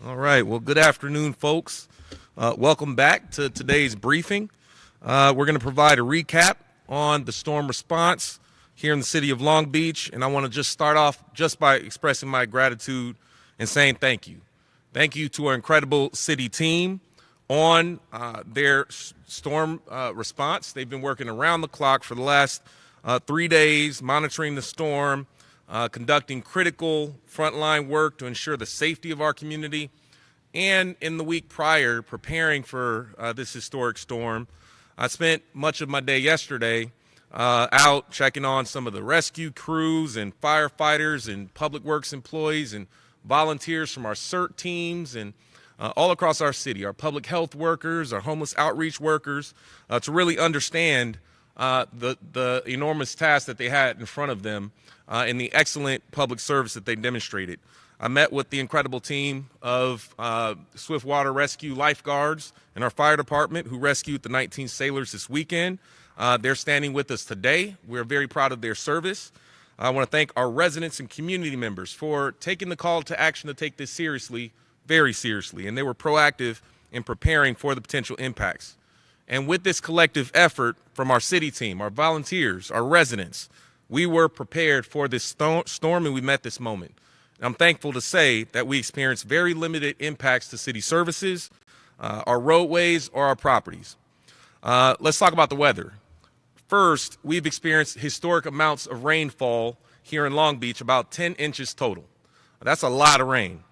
All right. Well, good afternoon, folks. Welcome back to today's briefing. We're going to provide a recap on the storm response here in the city of Long Beach, and I want to just start off just by expressing my gratitude and saying thank you. Thank you to our incredible city team on their storm response. They've been working around the clock for the last 3 days, monitoring the storm, conducting critical frontline work to ensure the safety of our community, and in the week prior, preparing for this historic storm. I spent much of my day yesterday out checking on some of the rescue crews and firefighters and public works employees and volunteers from our CERT teams and all across our city, our public health workers, our homeless outreach workers, to really understand the enormous task that they had in front of them and the excellent public service that they demonstrated. I met with the incredible team of swiftwater rescue lifeguards in our fire department who rescued the 19 sailors this weekend. They're standing with us today. We're very proud of their service. I want to thank our residents and community members for taking the call to action to take this seriously, very seriously, and they were proactive in preparing for the potential impacts. And with this collective effort from our city team, our volunteers, our residents, we were prepared for this storm and we met this moment. I'm thankful to say that we experienced very limited impacts to city services, our roadways, or our properties. Let's talk about the weather. First, we've experienced historic amounts of rainfall here in Long Beach, about 10 inches total. That's a lot of rain.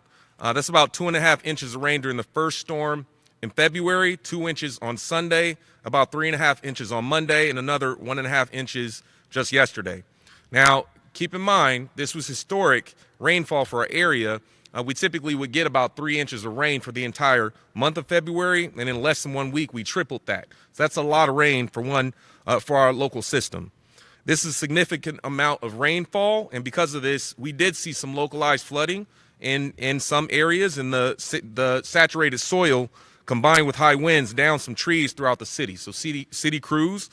That's about 2.5 inches of rain during the first storm in February, 2 inches on Sunday, about 3.5 inches on Monday, and another 1.5 inches just yesterday. Now, keep in mind, this was historic rainfall for our area. We typically would get about 3 inches of rain for the entire month of February, and in less than 1 week, we tripled that. So that's a lot of rain for our local system. This is a significant amount of rainfall, and because of this, we did see some localized flooding in some areas, and the saturated soil combined with high winds downed some trees throughout the city. So city crews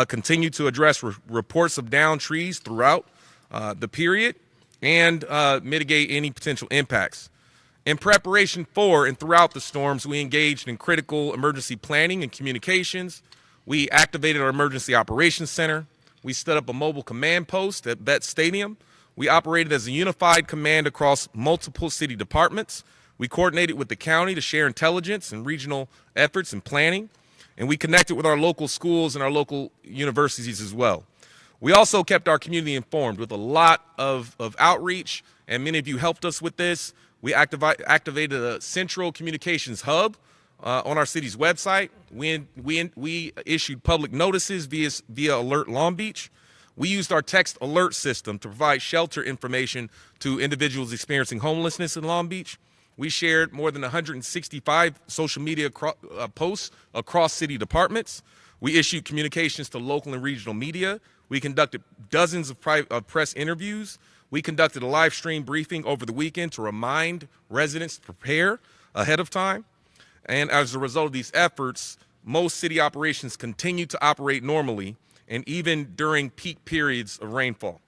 continue to address reports of downed trees throughout the period and mitigate any potential impacts. In preparation for and throughout the storms, we engaged in critical emergency planning and communications. We activated our emergency operations center. We stood up a mobile command post at Bet Stadium. We operated as a unified command across multiple city departments. We coordinated with the county to share intelligence and regional efforts and planning. And we connected with our local schools and our local universities as well. We also kept our community informed with a lot of outreach, and many of you helped us with this. We activated a central communications hub on our city's website. We issued public notices via Alert Long Beach. We used our text alert system to provide shelter information to individuals experiencing homelessness in Long Beach. We shared more than 165 social media posts across city departments. We issued communications to local and regional media. We conducted dozens of press interviews. We conducted a live stream briefing over the weekend to remind residents to prepare ahead of time. And as a result of these efforts, most city operations continue to operate normally, and even during peak periods of rainfall.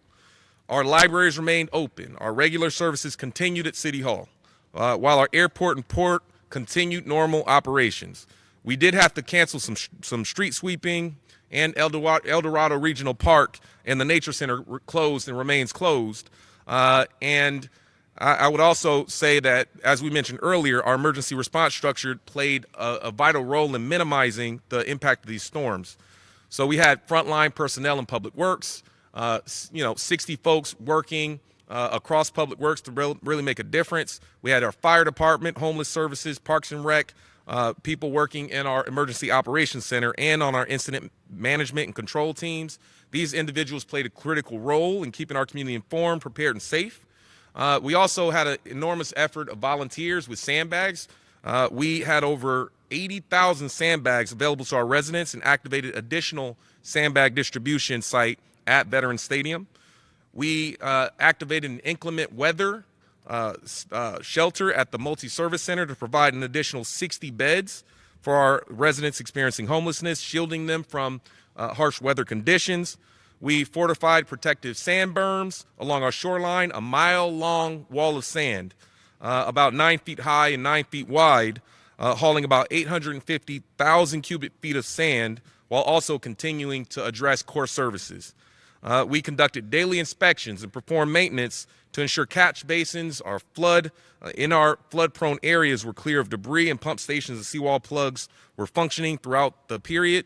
Our libraries remained open. Our regular services continued at City Hall, while our airport and port continued normal operations. We did have to cancel some street sweeping, and El Dorado Regional Park and the Nature Center were closed and remains closed. And I would also say that, as we mentioned earlier, our emergency response structure played a vital role in minimizing the impact of these storms. So we had frontline personnel in public works, 60 folks working across public works to really make a difference. We had our fire department, homeless services, parks and rec, people working in our emergency operations center and on our incident management and control teams. These individuals played a critical role in keeping our community informed, prepared, and safe. We also had an enormous effort of volunteers with sandbags. We had over 80,000 sandbags available to our residents and activated additional sandbag distribution site at Veterans Stadium. We activated an inclement weather shelter at the multi-service center to provide an additional 60 beds for our residents experiencing homelessness, shielding them from harsh weather conditions. We fortified protective sand berms along our shoreline, a mile-long wall of sand about 9 feet high and 9 feet wide, hauling about 850,000 cubic feet of sand while also continuing to address core services. We conducted daily inspections and performed maintenance to ensure catch basins are in our flood-prone areas were clear of debris, and pump stations and seawall plugs were functioning throughout the period.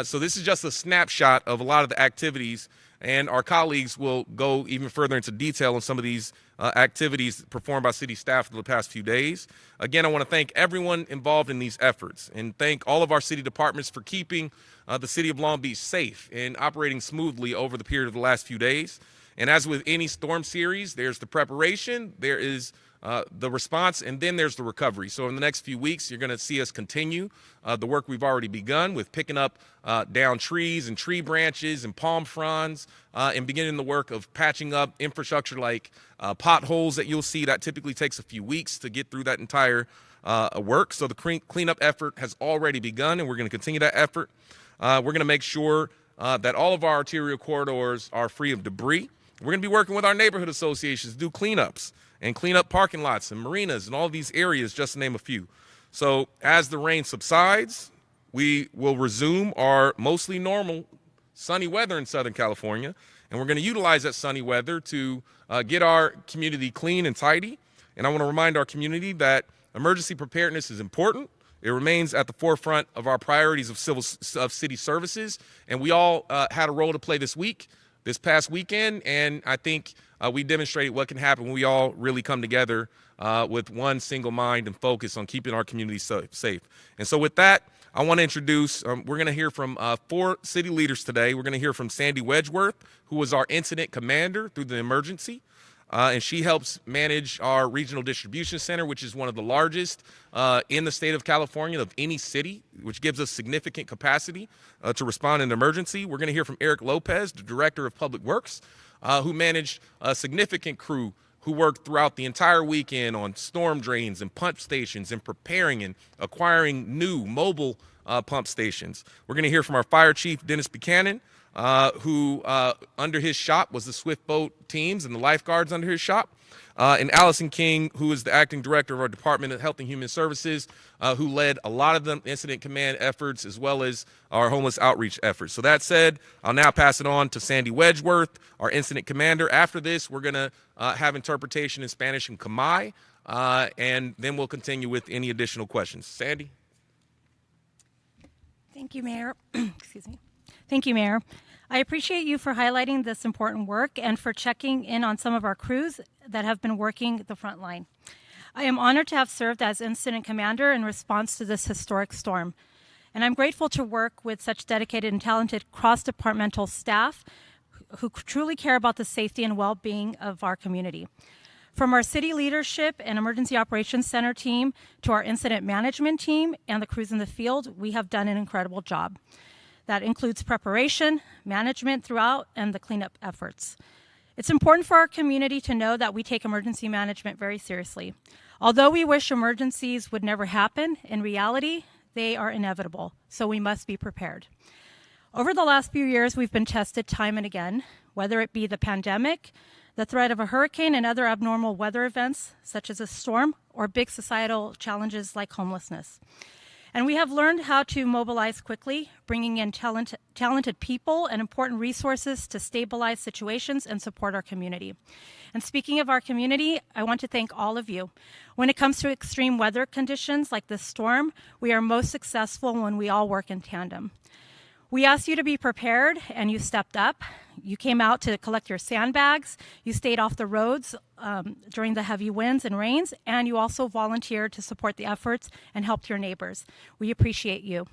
So this is just a snapshot of a lot of the activities, and our colleagues will go even further into detail on some of these activities performed by city staff for the past few days. Again, I want to thank everyone involved in these efforts and thank all of our city departments for keeping the city of Long Beach safe and operating smoothly over the period of the last few days. And as with any storm series, there's the preparation, there is the response, and then there's the recovery. So in the next few weeks, you're going to see us continue the work we've already begun with picking up down trees and tree branches and palm fronds and beginning the work of patching up infrastructure like potholes that you'll see. That typically takes a few weeks to get through that entire work. So the cleanup effort has already begun, and we're going to continue that effort. We're going to make sure that all of our arterial corridors are free of debris. We're going to be working with our neighborhood associations to do cleanups and clean up parking lots and marinas and all these areas, just to name a few. So as the rain subsides, we will resume our mostly normal sunny weather in Southern California, and we're going to utilize that sunny weather to get our community clean and tidy. And I want to remind our community that emergency preparedness is important. It remains at the forefront of our priorities of city services, and we all had a role to play this past weekend, and I think we demonstrated what can happen when we all really come together with one single mind and focus on keeping our community safe. And so with that, I want to introduce, we're going to hear from 4 city leaders today. We're going to hear from Sandy Wedgeworth, who was our incident commander through the emergency. And she helps manage our regional distribution center, which is one of the largest in the state of California of any city, which gives us significant capacity to respond in an emergency. We're going to hear from Eric Lopez, the director of Public Works, who managed a significant crew who worked throughout the entire weekend on storm drains and pump stations and preparing and acquiring new mobile pump stations. We're going to hear from our fire chief, Dennis Buchanan, who under his shop was the swiftboat teams and the lifeguards under his shop, and Allison King, who is the acting director of our Department of Health and Human Services, who led a lot of the incident command efforts as well as our homeless outreach efforts. So that said, I'll now pass it on to Sandy Wedgeworth, our incident commander. After this, we're going to have interpretation in Spanish and Khmer, and then we'll continue with any additional questions. Sandy? Thank you, Mayor. Excuse me. Thank you, Mayor. I appreciate you for highlighting this important work and for checking in on some of our crews that have been working the front line. I am honored to have served as incident commander in response to this historic storm, and I'm grateful to work with such dedicated and talented cross-departmental staff who truly care about the safety and well-being of our community. From our city leadership and emergency operations center team to our incident management team and the crews in the field, we have done an incredible job. That includes preparation, management throughout, and the cleanup efforts. It's important for our community to know that we take emergency management very seriously. Although we wish emergencies would never happen, in reality, they are inevitable, so we must be prepared. Over the last few years, we've been tested time and again, whether it be the pandemic, the threat of a hurricane and other abnormal weather events, such as a storm, or big societal challenges like homelessness. And we have learned how to mobilize quickly, bringing in talented people and important resources to stabilize situations and support our community. And speaking of our community, I want to thank all of you. When it comes to extreme weather conditions like this storm, we are most successful when we all work in tandem. We asked you to be prepared, and you stepped up. You came out to collect your sandbags. You stayed off the roads during the heavy winds and rains, and you also volunteered to support the efforts and helped your neighbors. We appreciate you.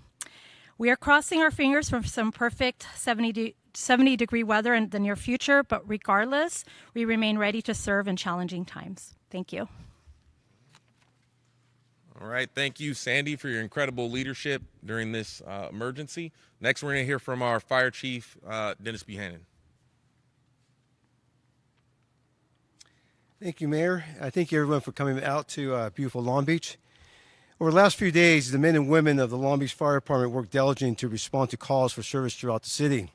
We are crossing our fingers for some perfect 70-degree weather in the near future, but regardless, we remain ready to serve in challenging times. Thank you. All right, thank you, Sandy, for your incredible leadership during this emergency. Next, we're going to hear from our fire chief, Dennis Buchanan. Thank you, Mayor. I thank you, everyone, for coming out to beautiful Long Beach. Over the last few days, the men and women of the Long Beach Fire Department worked diligently to respond to calls for service throughout the city.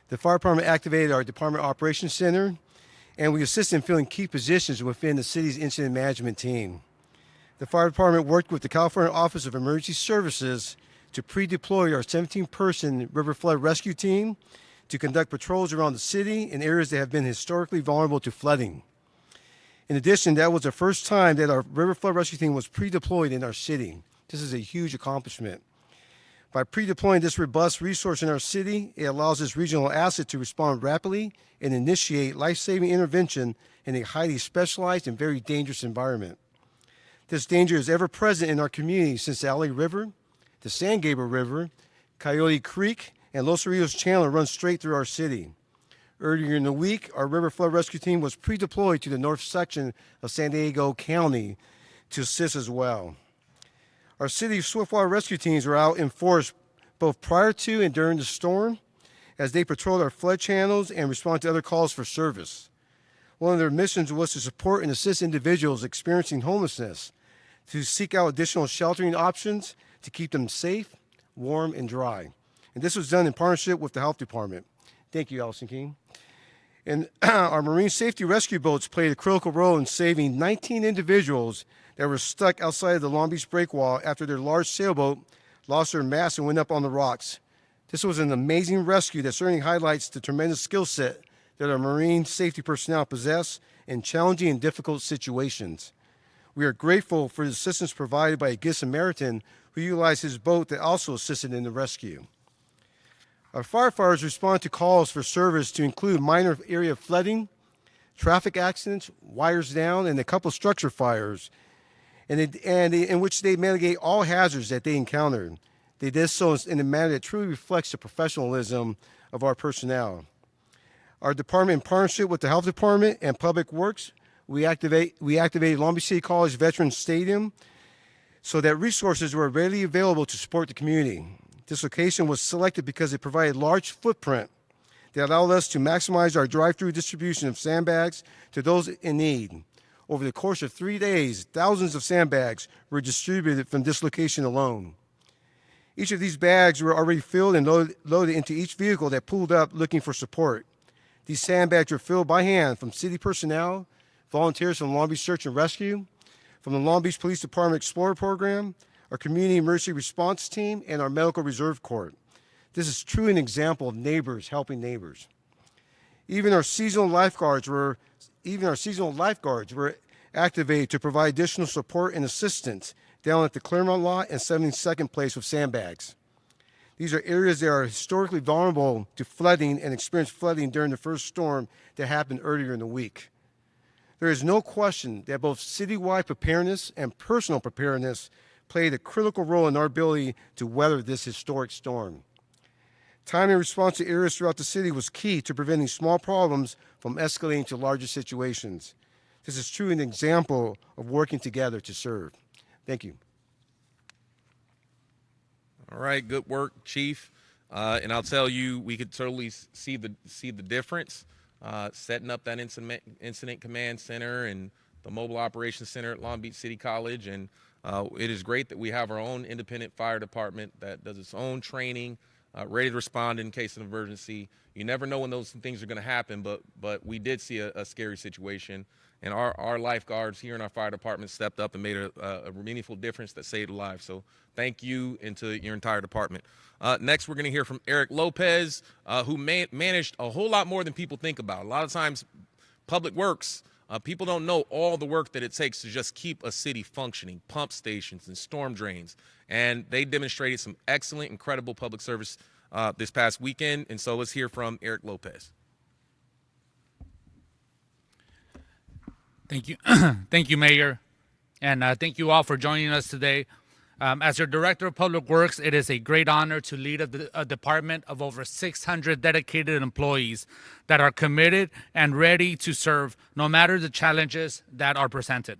The fire department activated our Department Operations Center and we assist in filling key positions within the city's incident management team. The fire department worked with the California Office of Emergency Services to pre-deploy our 17-person river flood rescue team to conduct patrols around the city in areas that have been historically vulnerable to flooding. In addition, that was the first time that our river flood rescue team was pre-deployed in our city. This is a huge accomplishment. By pre-deploying this robust resource in our city, it allows this regional asset to respond rapidly and initiate life-saving intervention in a highly specialized and very dangerous environment. This danger is ever present in our community since the LA River, the San Gabriel River, Coyote Creek, and Los Cerritos Channel run straight through our city. Earlier in the week, our river flood rescue team was pre-deployed to the north section of San Diego County to assist as well. Our city swiftwater rescue teams were out in force both prior to and during the storm as they patrolled our flood channels and responded to other calls for service. One of their missions was to support and assist individuals experiencing homelessness to seek out additional sheltering options to keep them safe, warm, and dry. And this was done in partnership with the health department. Thank you, Allison King. And our marine safety rescue boats played a critical role in saving 19 individuals that were stuck outside of the Long Beach breakwall after their large sailboat lost their mast and went up on the rocks. This was an amazing rescue that certainly highlights the tremendous skill set that our marine safety personnel possess in challenging and difficult situations. We are grateful for the assistance provided by a Good Samaritan who utilized his boat that also assisted in the rescue. Our firefighters respond to calls for service to include minor area flooding, traffic accidents, wires down, and a couple structure fires, in which they mitigate all hazards that they encounter. They did so in a manner that truly reflects the professionalism of our personnel. Our department, in partnership with the Health Department and Public Works, we activated Long Beach City College Veterans Stadium so that resources were readily available to support the community. This location was selected because it provided large footprint that allowed us to maximize our drive-through distribution of sandbags to those in need. Over the course of 3 days, thousands of sandbags were distributed from this location alone. Each of these bags were already filled and loaded into each vehicle that pulled up looking for support. These sandbags were filled by hand from city personnel, volunteers from Long Beach Search and Rescue, from the Long Beach Police Department Explorer Program, our Community Emergency Response Team, and our Medical Reserve Corps. This is truly an example of neighbors helping neighbors. Even our seasonal lifeguards were activated to provide additional support and assistance down at the Claremont lot and 72nd Place with sandbags. These are areas that are historically vulnerable to flooding and experienced flooding during the first storm that happened earlier in the week. There is no question that both citywide preparedness and personal preparedness played a critical role in our ability to weather this historic storm. Timely response to areas throughout the city was key to preventing small problems from escalating to larger situations. This is truly an example of working together to serve. Thank you. All right, good work, Chief. And I'll tell you, we could totally see the difference. Setting up that incident command center and the mobile operations center at Long Beach City College, and it is great that we have our own independent fire department that does its own training, ready to respond in case of emergency. You never know when those things are going to happen, but we did see a scary situation, and our lifeguards here in our fire department stepped up and made a meaningful difference that saved lives. So thank you and to your entire department. Next, we're going to hear from Eric Lopez, who managed a whole lot more than people think about. A lot of times, public works, people don't know all the work that it takes to just keep a city functioning, pump stations and storm drains. And they demonstrated some excellent, incredible public service this past weekend. And so let's hear from Eric Lopez. Thank you. Thank you, Mayor. And thank you all for joining us today. As your Director of Public Works, it is a great honor to lead a department of over 600 dedicated employees that are committed and ready to serve no matter the challenges that are presented.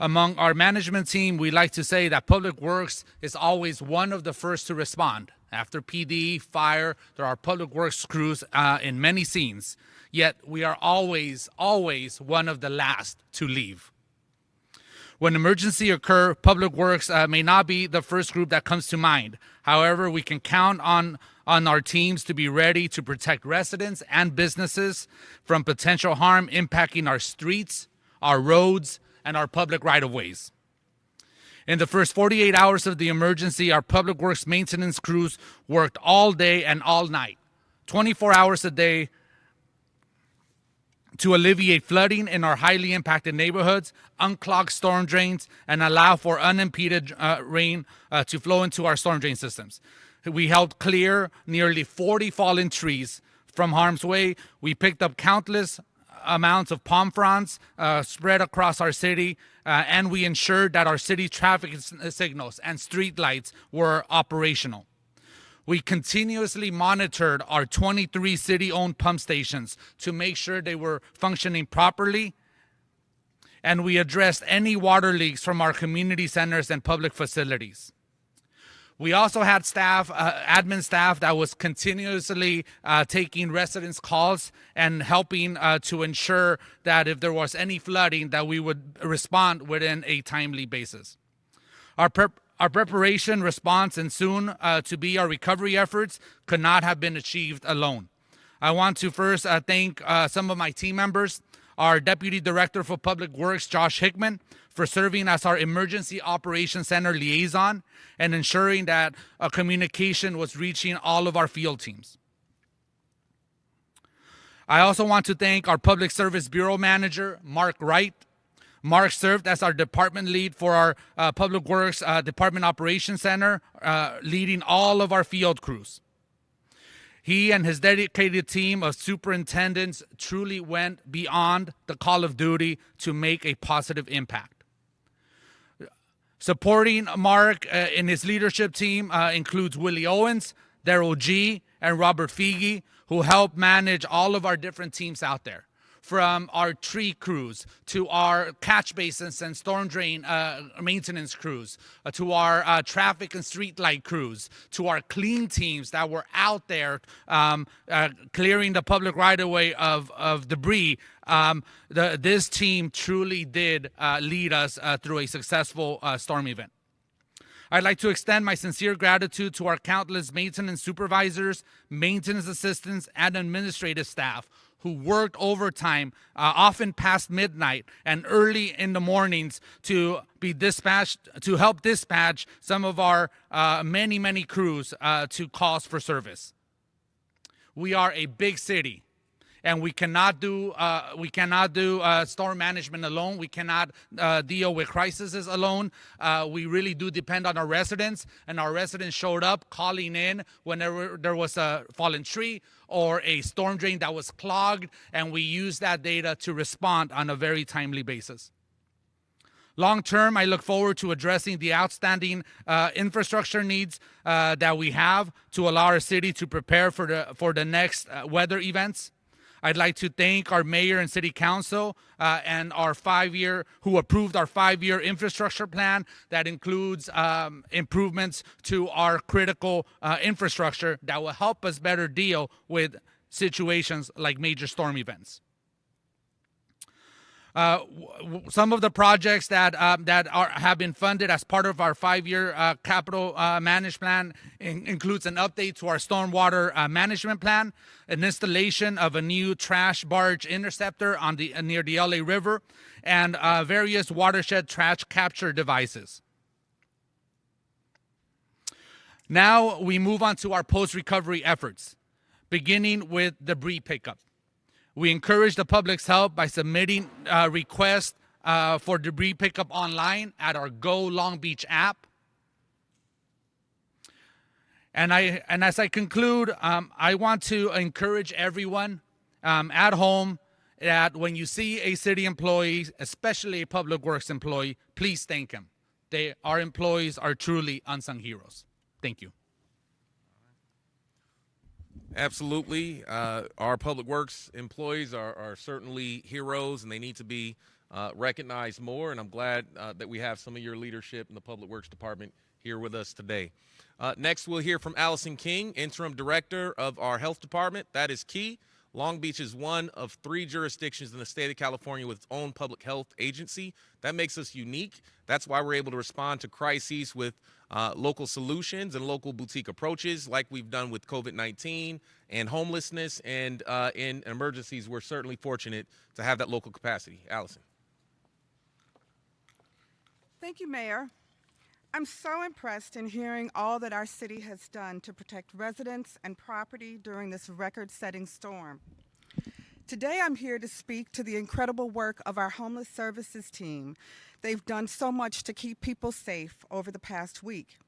Among our management team, we like to say that Public Works is always one of the first to respond. After PD, fire, there are Public Works crews in many scenes, yet we are always one of the last to leave. When emergency occur, Public Works may not be the first group that comes to mind. However, we can count on on our teams to be ready to protect residents and businesses from potential harm impacting our streets, our roads, and our public right-of-ways. In the first 48 hours of the emergency, our public works maintenance crews worked all day and all night, 24 hours a day, to alleviate flooding in our highly impacted neighborhoods, unclog storm drains, and allow for unimpeded rain to flow into our storm drain systems. We helped clear nearly 40 fallen trees from harm's way. We picked up countless amounts of palm fronds spread across our city, and we ensured that our city traffic signals and street lights were operational. We continuously monitored our 23 city-owned pump stations to make sure they were functioning properly, and we addressed any water leaks from our community centers and public facilities. We also had staff, admin staff, that was continuously taking residents' calls and helping to ensure that if there was any flooding, that we would respond within a timely basis. Our preparation, response, and soon to be our recovery efforts could not have been achieved alone. I want to first thank some of my team members, our Deputy Director for Public Works, Josh Hickman, for serving as our Emergency Operations Center liaison and ensuring that communication was reaching all of our field teams. I also want to thank our Public Service Bureau Manager, Mark Wright. Mark served as our department lead for our Public Works Department Operations Center, leading all of our field crews. He and his dedicated team of superintendents truly went beyond the call of duty to make a positive impact. Supporting Mark in his leadership team includes Willie Owens, Daryl G., and Robert Figi, who help manage all of our different teams out there. From our tree crews to our catch basins and storm drain maintenance crews, to our traffic and street light crews, to our clean teams that were out there clearing the public right-of-way of debris. This team truly did lead us through a successful storm event. I'd like to extend my sincere gratitude to our countless maintenance supervisors, maintenance assistants, and administrative staff who worked overtime, often past midnight and early in the mornings to be dispatched, to help dispatch some of our many crews to calls for service. We are a big city, and we cannot do storm management alone. We cannot deal with crises alone. We really do depend on our residents, and our residents showed up calling in whenever there was a fallen tree or a storm drain that was clogged, and we use that data to respond on a very timely basis. Long term, I look forward to addressing the outstanding infrastructure needs that we have to allow our city to prepare for the next weather events. I'd like to thank our mayor and city council and our who approved our 5-year infrastructure plan that includes improvements to our critical infrastructure that will help us better deal with situations like major storm events. Some of the projects that have been funded as part of our 5-year capital management plan includes an update to our stormwater management plan, an installation of a new trash barge interceptor near the LA River, and various watershed trash capture devices. Now we move on to our post-recovery efforts, beginning with debris pickup. We encourage the public's help by submitting requests for debris pickup online at our Go Long Beach app. And as I conclude, I want to encourage everyone at home that when you see a city employee, especially a public works employee, please thank them. Our employees are truly unsung heroes. Thank you. Absolutely. Our public works employees are certainly heroes, and they need to be recognized more. And I'm glad that we have some of your leadership in the Public Works Department here with us today. Next, we'll hear from Allison King, Interim Director of our Health Department. That is Key. Long Beach is one of 3 jurisdictions in the state of California with its own public health agency. That makes us unique. That's why we're able to respond to crises with local solutions and local boutique approaches like we've done with COVID-19 and homelessness. And in emergencies, we're certainly fortunate to have that local capacity. Allison. Thank you, Mayor. I'm so impressed in hearing all that our city has done to protect residents and property during this record-setting storm. Today, I'm here to speak to the incredible work of our homeless services team. They've done so much to keep people safe over the past week.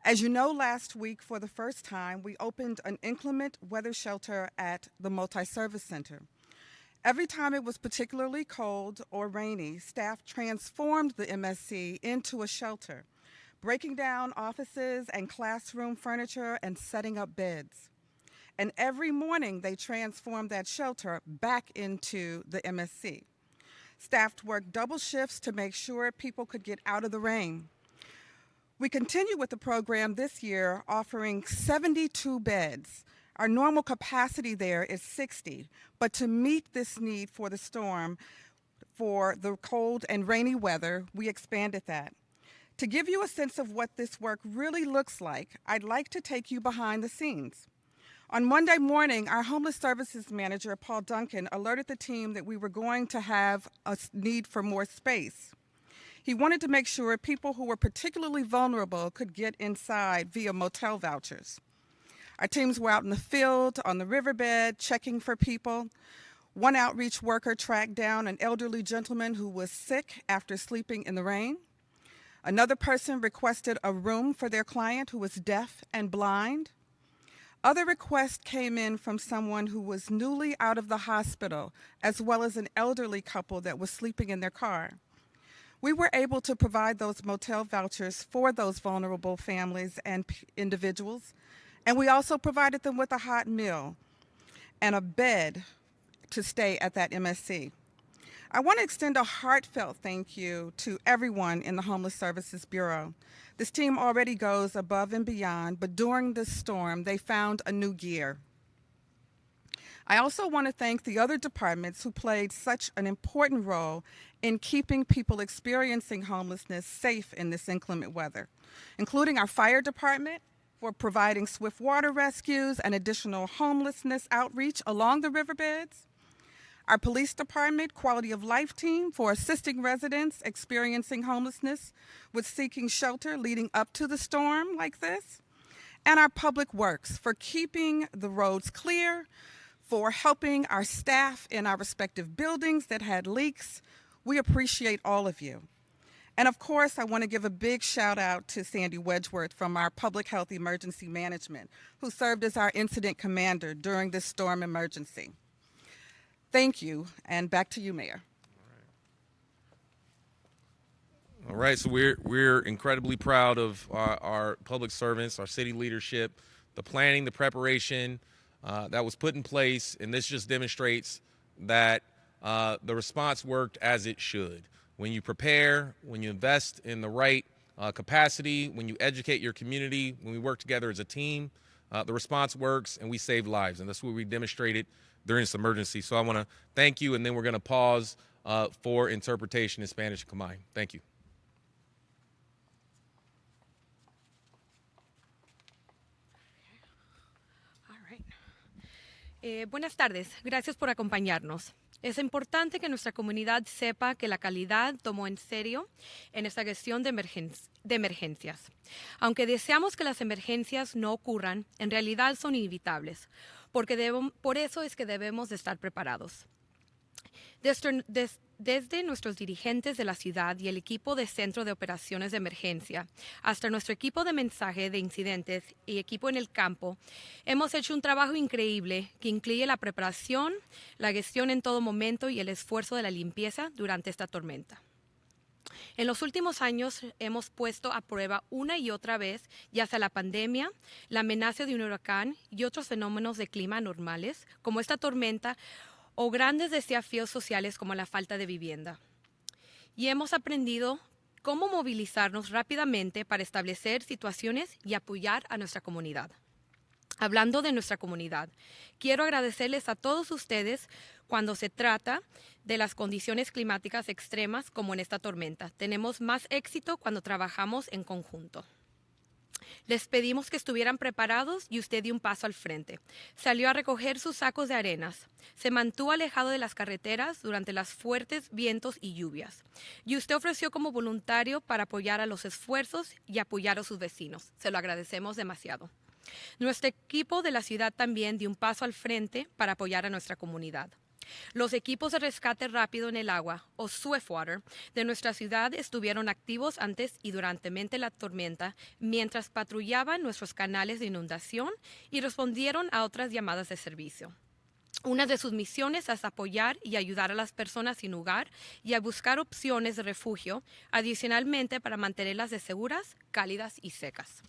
As you know, last week, for the first time, we opened an inclement weather shelter at the Multi-Service Center. Every time it was particularly cold or rainy, staff transformed the MSC into a shelter, breaking down offices and classroom furniture and setting up beds. And every morning they transformed that shelter back into the MSC. Staff worked double shifts to make sure people could get out of the rain. We continue with the program this year, offering 72 beds. Our normal capacity there is 60, but to meet this need for the storm, for the cold and rainy weather, we expanded that. To give you a sense of what this work really looks like, I'd like to take you behind the scenes. On Monday morning, our homeless services manager, Paul Duncan, alerted the team that we were going to have a need for more space. He wanted to make sure people who were particularly vulnerable could get inside via motel vouchers. Our teams were out in the field, on the riverbed, checking for people. One outreach worker tracked down an elderly gentleman who was sick after sleeping in the rain. Another person requested a room for their client who was deaf and blind. Other requests came in from someone who was newly out of the hospital, as well as an elderly couple that was sleeping in their car. We were able to provide those motel vouchers for those vulnerable families and individuals. And we also provided them with a hot meal and a bed to stay at that MSC. I want to extend a heartfelt thank you to everyone in the Homeless Services Bureau. This team already goes above and beyond, but during this storm, they found a new gear. I also want to thank the other departments who played such an important role in keeping people experiencing homelessness safe in this inclement weather, including our fire department, for providing swiftwater rescues and additional homelessness outreach along the riverbeds. Our police department quality of life team for assisting residents experiencing homelessness with seeking shelter leading up to the storm like this. And our public works for keeping the roads clear, for helping our staff in our respective buildings that had leaks. We appreciate all of you. And of course, I want to give a big shout out to Sandy Wedgeworth from our Public Health Emergency Management, who served as our incident commander during this storm emergency. Thank you, and back to you, Mayor. All right, so we're incredibly proud of our public servants, our city leadership, the planning, the preparation that was put in place, and this just demonstrates that the response worked as it should. When you prepare, when you invest in the right capacity, when you educate your community, when we work together as a team, the response works and we save lives. And that's what we demonstrated during this emergency. So I want to thank you, and then we're going to pause for interpretation in Spanish and Khmer. Thank you. All right. Buenas tardes. Gracias por acompañarnos. Es importante que nuestra comunidad sepa que la calidad tomó en serio en esta gestión de emergencias. Aunque deseamos que las emergencias no ocurran, en realidad son inevitables, por eso es que debemos de estar preparados. Desde nuestros dirigentes de la ciudad y el equipo de Centro de Operaciones de Emergencia, hasta nuestro equipo de mensaje de incidentes y equipo en el campo, hemos hecho un trabajo increíble que incluye la preparación, la gestión en todo momento y el esfuerzo de la limpieza durante esta tormenta. En los últimos años hemos puesto a prueba una y otra vez, ya sea la pandemia, la amenaza de un huracán y otros fenómenos de clima anormales, como esta tormenta, o grandes desafíos sociales como la falta de vivienda. Y hemos aprendido cómo movilizarnos rápidamente para establecer situaciones y apoyar a nuestra comunidad. hablando de nuestra comunidad. Quiero agradecerles a todos ustedes cuando se trata de las condiciones climáticas extremas como en esta tormenta. Tenemos más éxito cuando trabajamos en conjunto. Les pedimos que estuvieran preparados y usted dio un paso al frente. Salió a recoger sus sacos de arenas. Se mantuvo alejado de las carreteras durante los fuertes vientos y lluvias. Y usted ofreció como voluntario para apoyar a los esfuerzos y apoyar a sus vecinos. Se lo agradecemos demasiado. Nuestro equipo de la ciudad también dio un paso al frente para apoyar a nuestra comunidad. Los equipos de rescate rápido en el agua, o swiftwater, de nuestra ciudad estuvieron activos antes y durante la tormenta, mientras patrullaban nuestros canales de inundación y respondieron a otras llamadas de servicio. Una de sus misiones es apoyar y ayudar a las personas sin hogar y a buscar opciones de refugio, adicionalmente para mantenerlas seguras, cálidas y secas.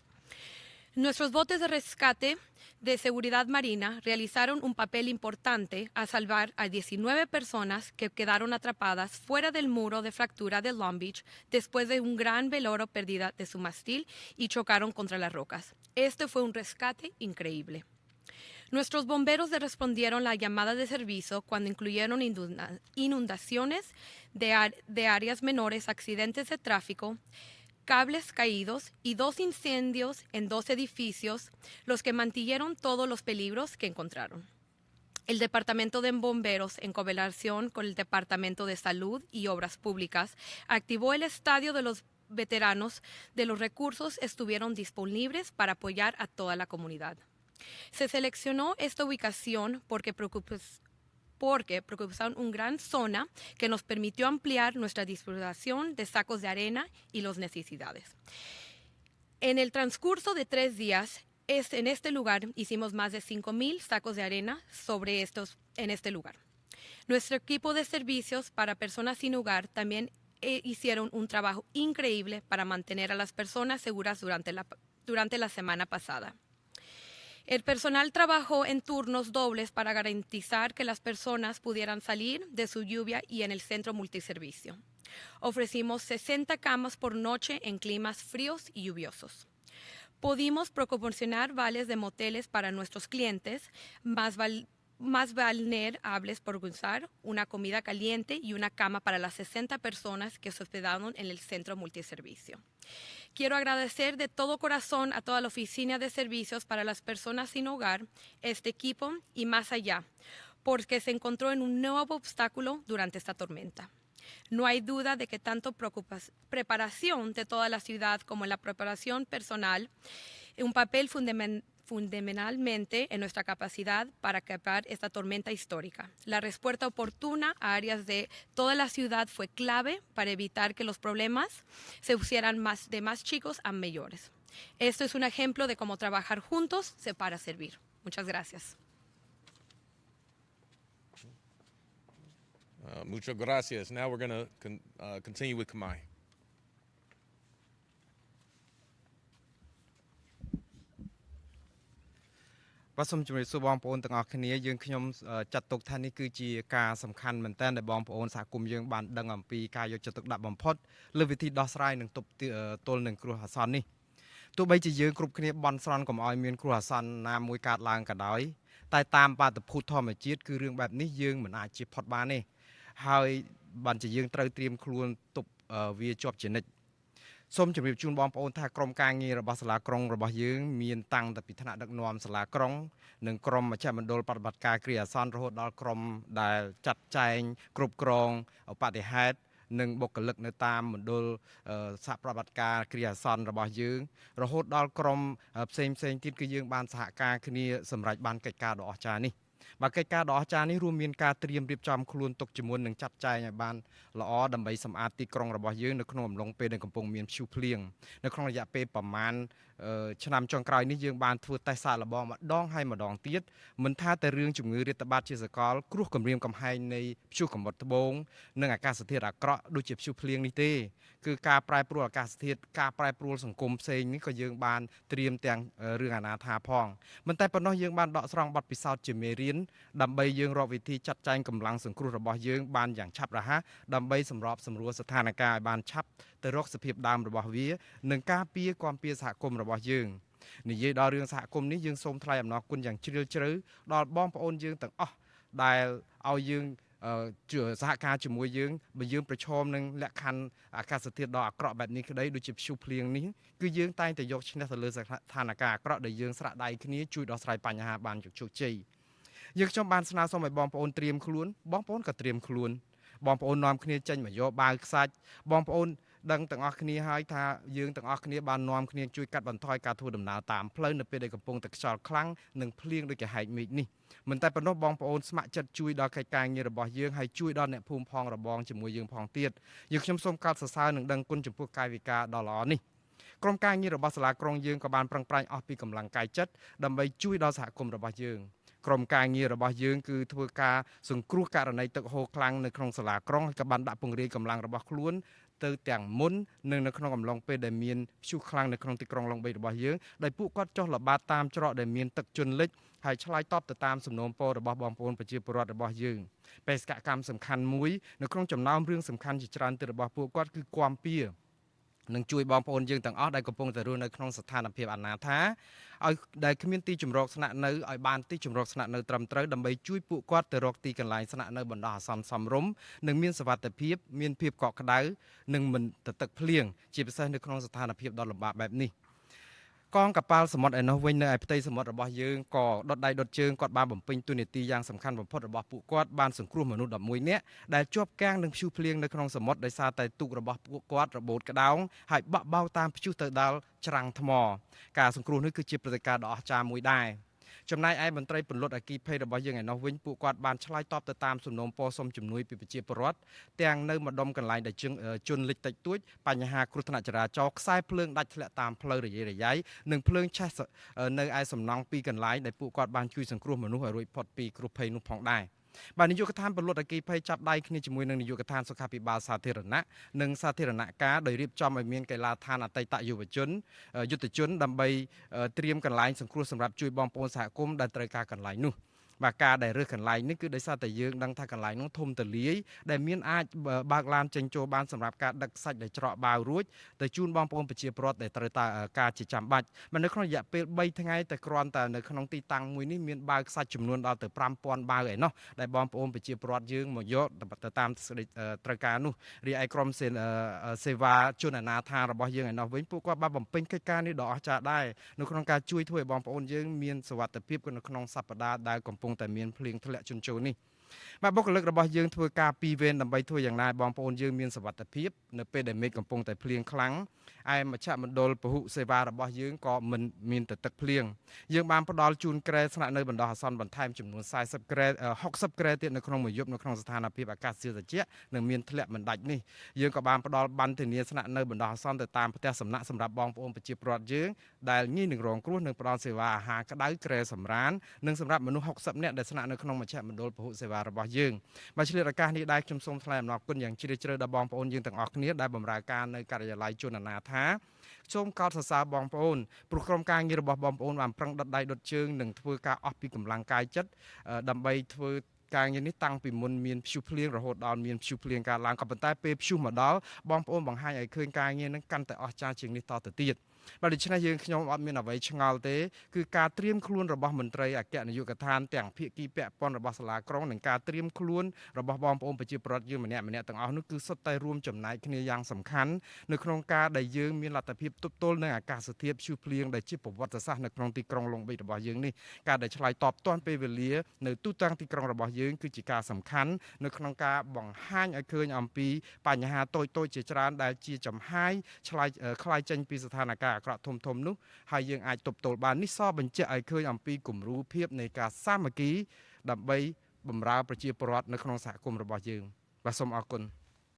Nuestros botes de rescate de seguridad marina realizaron un papel importante a salvar a 19 personas que quedaron atrapadas fuera del muro de fractura de Long Beach después de un gran velero pérdida de su mástil y chocaron contra las rocas. Este fue un rescate increíble. Nuestros bomberos respondieron la llamada de servicio cuando incluyeron inundaciones de áreas menores, accidentes de tráfico, cables caídos y 2 incendios en 2 edificios, los que mantuvieron todos los peligros que encontraron. El Departamento de Bomberos, en cooperación con el Departamento de Salud y Obras Públicas, activó el estadio de los veteranos de los recursos estuvieron disponibles para apoyar a toda la comunidad. Se seleccionó esta ubicación porque preocuparon una gran zona que nos permitió ampliar nuestra distribución de sacos de arena y las necesidades. En el transcurso de 3 días, en este lugar hicimos más de 5,000 sacos de arena en este lugar. Nuestro equipo de servicios para personas sin hogar también hicieron un trabajo increíble para mantener a las personas seguras durante la semana pasada. El personal trabajó en turnos dobles para garantizar que las personas pudieran salir de su lluvia y en el centro multiservicio. Ofrecimos 60 camas por noche en climas fríos y lluviosos. Pudimos proporcionar vales de moteles para nuestros clientes, más vulnerables por usar, una comida caliente y una cama para las 60 personas que se hospedaron en el centro multiservicio. Quiero agradecer de todo corazón a toda la oficina de servicios para las personas sin hogar, este equipo y más allá, porque se encontró en un nuevo obstáculo durante esta tormenta. No hay duda de que tanto preparación de toda la ciudad como la preparación personal, un papel fundamentalmente en nuestra capacidad para capar esta tormenta histórica. La respuesta oportuna a áreas de toda la ciudad fue clave para evitar que los problemas se pusieran de más chicos a mayores. Esto es un ejemplo de cómo trabajar juntos para servir. Muchas gracias. Muchas gracias. Now we're going to continue with Kamai. បាទសូមជម្រាបសួរបងប្អូនទាំងអស់គ្នាយើងខ្ញុំចាត់ទុកថានេះគឺជាការសំខាន់មែនទែនដែលបងប្អូនសហគមន៍យើងបានដឹងអំពីការយកចិត្តទុកដាក់បំផុតលើវិធីដោះស្រាយនឹងទល់នឹងគ្រោះអាសន្ននេះទោះបីជាយើងគ្រប់គ្នាបន់ស្រន់កុំឲ្យមានគ្រោះអាសន្នណាមួយកើតឡើងក៏ដោយតែតាមបាតុភូតធម្មជាតិគឺរឿងបែបនេះយើងមិនអាចជៀសផុតបានទេហើយបានជាយើងត្រូវត្រៀមខ្លួនទប់វាជាប់ជានិច្ច សូមជម្រាបជូនបងប្អូនថាក្រុមការងាររបស់សាលាក្រុងរបស់យើងមានតាំងពីថ្នាក់ដឹកនាំសាលាក្រុងនិងក្រុមមជ្ឈមណ្ឌលបដិបត្តិការគ្រាអាសន្នរហូតដល់ក្រុមដែលចាត់ចែងគ្រប់គ្រងឧបទ្ទហេតុនិងបុគ្គលិកនៅតាមមណ្ឌលសហប្រតិបត្តិការគ្រាអាសន្នរបស់យើងរហូតដល់ក្រុមផ្សេងទៀតគឺយើងបានសហការគ្នាសម្រាប់បានកិច្ចការដ៏អស្ចារ្យនេះ បាទកិច្ចការដ៏អស្ចារ្យនេះរួមមានការត្រៀមរៀបចំខ្លួនទុកជាមួយនឹងចាត់ចែងឲ្យបានល្អដើម្បីសម្អាតទីក្រុងរបស់យើងនៅក្នុងអំឡុងពេលដែលកំពុងមានព្យុះភ្លៀងនៅក្នុងរយៈពេលប្រមាណឆ្នាំចុងក្រោយនេះយើងបានធ្វើតេស្តសាកល្បងម្ដងហើយម្ដងទៀតមិនថាតែរឿងជំងឺរាតត្បាតជាសកលគ្រោះគំរាមកំហែងនៃព្យុះកំបុតត្បូងនិងអាកាសធាតុអាក្រក់ដូចជាព្យុះភ្លៀងនេះទេគឺការប្រែប្រួលអាកាសធាតុការប្រែប្រួលសង្គមផ្សេងនេះក៏យើងបានត្រៀមទាំងរឿងអនាថាផងមិនតែប៉ុណ្ណោះយើងបានដកស្រង់បទពិសោធន៍ជាមេរៀន ដើម្បីយើងរកវិធីចាត់ចែងកម្លាំងសង្គ្រោះរបស់យើងបានយ៉ាងឆាប់រហ័សដើម្បីសម្របសម្រួលស្ថានភាពឲ្យបានឆាប់ទៅរកសភាពដើមរបស់វានិងការពារគាំពារសហគមន៍របស់យើង និយាយដល់រឿងសហគមន៍នេះយើងសូមថ្លែងអំណរគុណយ៉ាងជ្រាលជ្រៅដល់បងប្អូនយើងទាំងអស់ដែលឲ្យយើងសហការជាមួយយើងបើយើងប្រឈមនឹងលក្ខខណ្ឌអាកាសធាតុដ៏អាក្រក់បែបនេះក្តីដូចជាព្យុះភ្លៀងនេះគឺយើងតែងតែយកឈ្នះទៅលើស្ថានភាពអាក្រក់ដែលយើងស្រាក់ដៃគ្នាជួយដោះស្រាយបញ្ហាបានជោគជ័យយើងខ្ញុំបានស្នើសុំឲ្យបងប្អូនត្រៀមខ្លួនបងប្អូនក៏ត្រៀមខ្លួនបងប្អូននាំគ្នាចេញមកយកបាវខ្សាច់បងប្អូនដឹងទាំងអស់គ្នាហើយថាយើងទាំងអស់គ្នាបាននាំគ្នាជួយកាត់បន្ថយការធ្វើដំណើរតាមផ្លូវនៅពេលដែលកំពុងតែខ្យល់ខ្លាំងនិងភ្លៀងដូចជាហែកមេឃនេះមិនតែប៉ុណ្ណោះបងប្អូនស្ម័គ្រចិត្តជួយដល់កិច្ចការងាររបស់យើងហើយជួយដល់អ្នកភូមិផងរបងជាមួយយើងផងទៀតយើងខ្ញុំសូមកោតសរសើរនិងដឹងគុណចំពោះកាយវិការដ៏ល្អនេះក្រុមការងាររបស់សាលាក្រុងយើងក៏បានប្រឹងប្រែងអស់ពីកម្លាំងកាយចិត្តដើម្បីជួយដល់សហគមន៍របស់យើងក្រុមការងាររបស់យើងគឺធ្វើការសង្គ្រោះករណីទឹកហូរខ្លាំងនៅក្នុងសាលាក្រុងហើយក៏បានដាក់ពង្រាយកម្លាំងរបស់ខ្លួនទៅទាំងមុននិងនៅក្នុងអំឡុងពេលដែលមានព្យុះខ្លាំងនៅក្នុងទីក្រុងឡុងបេរបស់យើងដោយពួកគាត់ចុះល្បាតតាមច្រកដែលមានទឹកជន់លិចហើយឆ្លើយតបទៅតាមសំណូមពររបស់បងប្អូនប្រជាពលរដ្ឋរបស់យើងបេសកកម្មសំខាន់មួយនៅក្នុងចំណោមរឿងសំខាន់ជាច្រើនទៀតរបស់ពួកគាត់គឺគាំពៀនឹងជួយបងប្អូនយើងទាំងអស់ដែលកំពុងតែរស់នៅក្នុងស្ថានភាពអនាថាឲ្យដែលគ្មានទីជម្រកស្នាក់នៅឲ្យបានទីជម្រកស្នាក់នៅត្រឹមត្រូវដើម្បីជួយពួកគាត់ទៅរកទីកន្លែងស្នាក់នៅបណ្ដោះអាសន្នសមរម្យនិងមានសុវត្ថិភាពមានភាពកក់ក្ដៅនិងមិនទៅទឹកភ្លៀងជាពិសេសនៅក្នុងស្ថានភាពដ៏លំបាកបែបនេះកងកប៉ាល់សមុទ្រឯនោះវិញនៅឯផ្ទៃសមុទ្ររបស់យើងក៏ដុតដៃដុតជើងគាត់បានបំពេញតួនាទីយ៉ាងសំខាន់បំផុតរបស់ពួកគាត់បានសង្គ្រោះមនុស្ស11នាក់ដែលជាប់គាំងនឹងព្យុះភ្លៀងនៅក្នុងសមុទ្រដោយសារតែទូករបស់ពួកគាត់របូតក្តោងហើយបាក់បោកតាមព្យុះទៅដល់ច្រាំងថ្មការសង្គ្រោះនេះគឺជាព្រឹត្តិការណ៍ដ៏អស្ចារ្យមួយដែរចំណែកឯមន្ត្រីពន្លត់អគ្គិភ័យរបស់យើងឯនោះវិញពួកគាត់បានឆ្លើយតបទៅតាមសំណូមពរសុំជំនួយពីប្រជាពលរដ្ឋទាំងនៅម្ដុំកន្លែងដែលជន់លិចតិចតួចបញ្ហាគ្រោះថ្នាក់ចរាចរណ៍ខ្សែភ្លើងដាច់ធ្លាក់តាមផ្លូវរយាយរយ៉ៃនិងភ្លើងឆេះនៅឯសំណង់ពីរកន្លែងដែលពួកគាត់បានជួយសង្គ្រោះមនុស្សឲ្យរួចផុតពីគ្រោះភ័យនោះផងដែរបាទនាយកដ្ឋានពលរដ្ឋអគ្គិភ័យចាប់ដៃគ្នាជាមួយនឹងនាយកដ្ឋានសុខាភិបាលសាធារណៈនិងសាធារណការដោយរៀបចំឲ្យមានកីឡាដ្ឋានអតីតយុវជនយុទ្ធជនដើម្បីត្រៀមកន្លែងសង្គ្រោះសម្រាប់ជួយបងប្អូនសហគមន៍ដែលត្រូវការកន្លែងនោះបាទការដែលរើសកន្លែងនេះគឺដោយសារតែយើងដឹងថាកន្លែងនោះធំទូលាយដែលមានអាចបើកឡានចេញចូលបានសម្រាប់ការដឹកសាច់ដែលច្រកបាវរួចទៅជូនបងប្អូនប្រជាពលរដ្ឋដែលត្រូវការជាចាំបាច់មកនៅក្នុងរយៈពេល3ថ្ងៃតែគ្រាន់តែនៅក្នុងទីតាំងមួយនេះមានបាវខ្សាច់ចំនួនដល់ទៅ 5000 បាវឯណោះដែលបងប្អូនប្រជាពលរដ្ឋយើងមកយកទៅតាមត្រូវការនោះរីឯក្រុមសេវាជនអនាថារបស់យើងឯណោះវិញពួកគាត់បានបំពេញកិច្ចការនេះដ៏អស្ចារ្យដែរនៅក្នុងការជួយធ្វើឲ្យបងប្អូនយើងមានសុវត្ថិភាពនៅក្នុងសប្តាហ៍ដែលកំពុងតែមានភ្លៀងធ្លាក់ជន់ជោនេះបាទបុគ្គលិករបស់យើងធ្វើការពីរវេនដើម្បីធ្វើយ៉ាងណាបងប្អូនយើងមានសុវត្ថិភាពនៅពេលដែលមេឃកំពុងតែភ្លៀងខ្លាំងឯមជ្ឈមណ្ឌលពហុសេវារបស់យើងក៏មិនមានតែទឹកភ្លៀងយើងបានផ្ដល់ជូនគ្រែស្នាក់នៅបណ្ដោះអាសន្នបន្ថែមចំនួន40គ្រែ60គ្រែទៀតនៅក្នុងមួយយប់នៅក្នុងស្ថានភាពអាកាសធាតុត្រជាក់និងមានធ្លាក់មិនដាច់នេះយើងក៏បានផ្ដល់ប័ណ្ណធានាស្នាក់នៅបណ្ដោះអាសន្នទៅតាមផ្ទះសំណាក់សម្រាប់បងប្អូនប្រជាពលរដ្ឋយើងដែលងាយនឹងរងគ្រោះនិងផ្ដល់សេវាអាហារក្តៅគ្រែសម្រាននិងសម្រាប់មនុស្ស60នាក់ដែលស្នាក់នៅក្នុងមជ្ឈមណ្ឌលពហុសេវារបស់យើងបាទឆ្លៀតឱកាសនេះដែរខ្ញុំសូមថ្លែងអំណរគុណយ៉ាងជ្រាលជ្រៅដល់បងប្អូនយើងទាំងអស់គ្នាដែលបម្រើការនៅការិយាល័យជនអនាថាសូមកោតសរសើរបងប្អូនព្រោះក្រុមការងាររបស់បងប្អូនបានប្រឹងដុតដៃដុតជើងនិងធ្វើការអស់ពីកម្លាំងកាយចិត្តដើម្បីធ្វើការងារនេះតាំងពីមុនមានព្យុះភ្លៀងរហូតដល់មានព្យុះភ្លៀងកើតឡើងក៏ប៉ុន្តែពេលព្យុះមកដល់បងប្អូនបង្ហាញឲ្យឃើញការងារនឹងកាន់តែអស្ចារ្យជាងនេះតទៅទៀតបាទដូច្នេះយើងខ្ញុំអត់មានអ្វីឆ្ងល់ទេគឺការត្រៀមខ្លួនរបស់មន្ត្រីអគ្គនាយកដ្ឋានទាំងភាគីពាក់ព័ន្ធរបស់សាលាក្រុងនិងការត្រៀមខ្លួនរបស់បងប្អូនប្រជាពលរដ្ឋយើងម្នាក់ទាំងអស់នោះគឺសុទ្ធតែរួមចំណែកគ្នាយ៉ាងសំខាន់នៅក្នុងការដែលយើងមានលទ្ធភាពទប់ទល់នឹងអាកាសធាតុព្យុះភ្លៀងដែលជាប្រវត្តិសាស្ត្រនៅក្នុងទីក្រុងឡុងបិចរបស់យើងនេះការដែលឆ្លើយតបទាន់ពេលវេលានៅទូទាំងទីក្រុងរបស់យើងគឺជាការសំខាន់នៅក្នុងការបង្ហាញឲ្យឃើញអំពីបញ្ហាតូចៗជាច្រើនដែលជាចំហាយឆ្លើយคล้ายចេញពីស្ថានភាពអាក្រក់ធំនោះហើយយើងអាចទប់ទល់បាននេះសបញ្ជាក់ឲ្យឃើញអំពីគំរូភាពនៃការសាមគ្គីដើម្បីបម្រើប្រជាពលរដ្ឋនៅក្នុងសហគមន៍របស់យើងបាទសូមអរគុណ